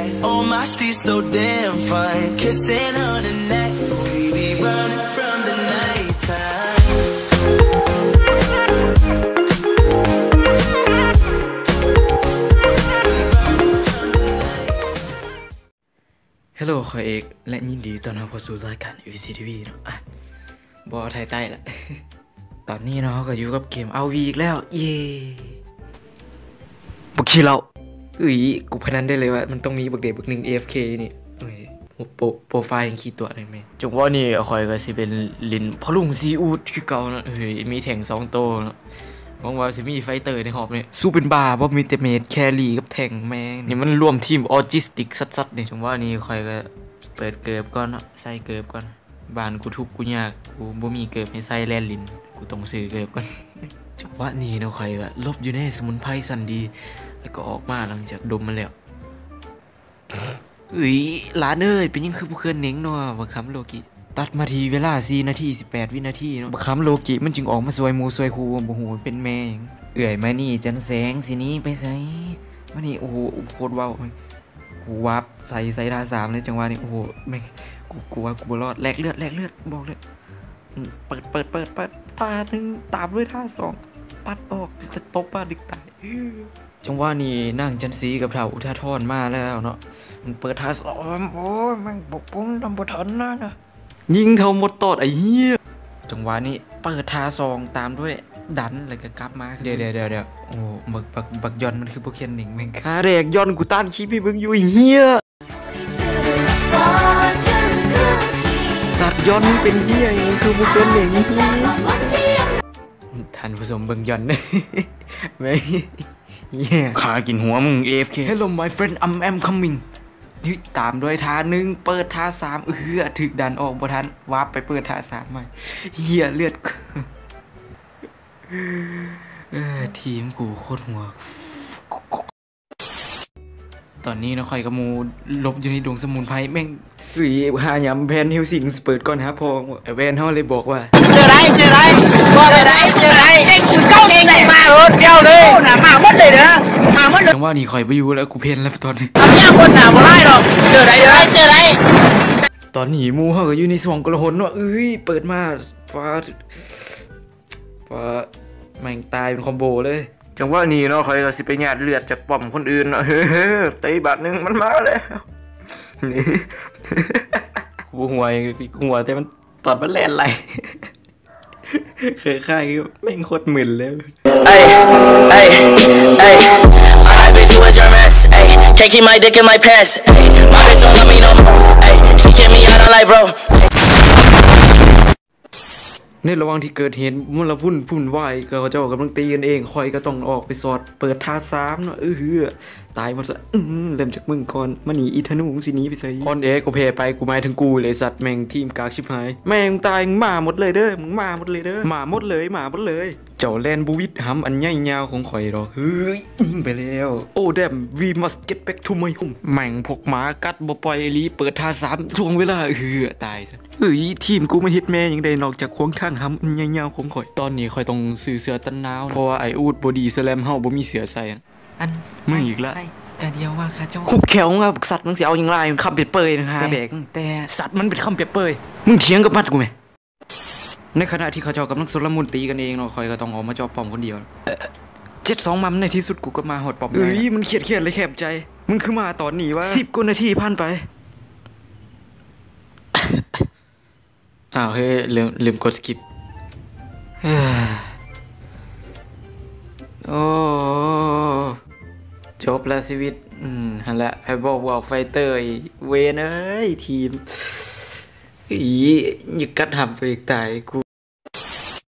right. Oh my, she's so damn fine. Kissing on the neck, we be running from the nighttime.ฮัลโหลขอเอกและยินดีต้อนรับเข้าสู่รายการ VCTV เนาะบอไทยใต้ละ ตอนนี้เนาะก็อยู่กับเกม RV อีกแล้วเย่บักขี้เรากูพนันได้เลยว่ามันต้องมีบักเด็กบักหนึ่ง AFK นี่โปรไฟล์ยังขี้ตัวได้ไหมจังว่านี่คอยก็สิเป็นลินพลุงซีอูดคือเก่าเนาะมีแทง2 โตเนาะมองว่าสิมีไฟเตอร์ในหอบนี่สู้เป็นบาเพราะมีแต่เมดแครี่กับแทงแม่งนี่มันรวมทีมออจิสติกสัดๆนี่จังว่านี่คอยก็เปิดเกิบก่อนเนาะใส่เกิบก่อนบ้านกูทุกกูยากกูบ่มีเกิบให้ใส่แลนลินกูต้องซื้อเกิบก่อนจังว่านี่เนาะคอยก็ลบอยู่ในสมุนไพรสันดีแล้วก็ออกมาหลังจากดมมาแล้วหลานเอ้ยเป็นยังคือผู้เคลื่อนเน่งเนาะบักคำโลกิตัดมาทีเวลา4 นาที 18 วินาทีเนาะบักคำโลกิมันจึงออกมาสวยมูสวยคูบ่ฮู้เป็นแม่หยังเอื่อยมานี่จันแสงสินี้ไปไสมานี่โอ้โหโคตรว้าวกูวับใส่ท่า3เลยจังหวะนี้โอ้โหแม่งกูว่ากูบ่รอดแลกเลือดบอกเลยเปิดตา1ตามด้วยท่า2ปัดออกจะตบป้าดึกตายจังว่านี่นั่งจันซีกับเถ่าอุทาทอนมาแล้วเนาะมันเปิดท่า2โอ้ยแม่งบกปุ้งทำบ่ทันนะยิงเท่าหมดตอดไอ้เหี้ยจังหวะนี้เปิดท่า2ตามด้วยดันแล้วก็กลับมาเดี๋ยวโอ้บักยอนมันคือโปเคนหนิงแม่งขาแรกยอนกูต้านขี้พี่มึงอยู่เหี้ยสัตว์ยอนเป็นเหี้ยคือโปเคนหนิงท่านผู้ชมเบิ่งยอนแม่งขากินหัวมึง AFK Hello my friend I'm coming ตามด้วยท่า1เปิดท่า3ถึกดันออกบ่ทันวาร์ปไปเปิดท่า3ใหม่เหี้ยเลือดทีมกูโคตรหัวตอนนี้นะคอยกับมูลบอยู่ในดวงสมุนไพรแม่งหายำแพนฮิวสิงเปิดก่อนฮะพอแวนเขาเลยบอกว่าเจอไรบอกไปไรเจอไรไอ้กูเจ้าเองไหนมารถเดียวเลยน่ะมาหมดเลยเด้อมาหมดเลยจังว่านี่คอยไปอยู่แล้วกูเพนแล้วตอนนี้ทำยากคนหนาบ่ได้หรอกเจอไรตอนนี้มูเขาก็อยู่ในสวงกระหนว่าเปิดมาฟ้าแม่งตายเป็นคอมโบเลยจังว่านี่เนาะคอยก็สิไปหยาดเลือดจากป้อมคนอื่นเนาะตีบาทนึงมันมาแล้วนี่กูหัวแต่มันตอดมันแล่นไหลเคยค่ายแม่งโคตรมึนเลยI bitch you a germ ass can't keep my dick in my pants my bitch don't love me no more she kick me out on life broในระหว่างที่เกิดเหตุมลพุ่นวายก็เจ้ากำลังตีกันเองคอยก็ต้องออกไปสอดเปิดท่า3เนาะตายหมดซะเริ่มจากมึงก่อนมาหนีอีธนูสินี้ไปใส่ออนกูเพไปกูหมายถึงกูเลยสัตว์แม่งทีมกากชิบหายแม่งตายมาหมดเลยเด้อมึงมาหมดเลยเด้อมาหมดเลยเจ้าแลนบูวิทหำอันใหญ่ยาวของข่อยดอกยิงไปแล้วโอ้แดม we must get back to my home แม่งพวกหมากัดบ่ปล่อยลีเปิดท่า3ช่วงเวลาตายซะทีมกูมันเฮ็ดแม่ยังได้นอกจากควงข้างหำอันใหญ่ยาวของข่อยตอนนี้ข่อยต้องซื้อเสื้อกันหนาวเพราะว่าไออูดบอดี้สแลมเฮาบ่มีเสื้อใส่อันมึงอีกละกะเดียวว่าค่ะเจ้าคุบแขวงว่าสัตว์มึงสิเอาอย่างไรคำเปรียบเปรยนะฮะแบกแต่สัตว์มันเป็นคำเปรียบเปรยมึงเถียงกับมัดกูไหมในขณะที่เขาเจ้ากำลังสลมุนตีกันเองเนาะคอยก็ต้องออกมาจอบปอมคนเดียว7-2มัมในที่สุดกูก็มาหดปอมมันเครียดเลยแคบใจมึงคือมาตอนนี้วะ10 กว่านาทีผ่านไปเฮ้ยลืมกดสกิปโอ้จบแล้วชีวิตฮันละไพบอกไฟเตอร์เวนทีมยึกกัดหับตัวเองตายกู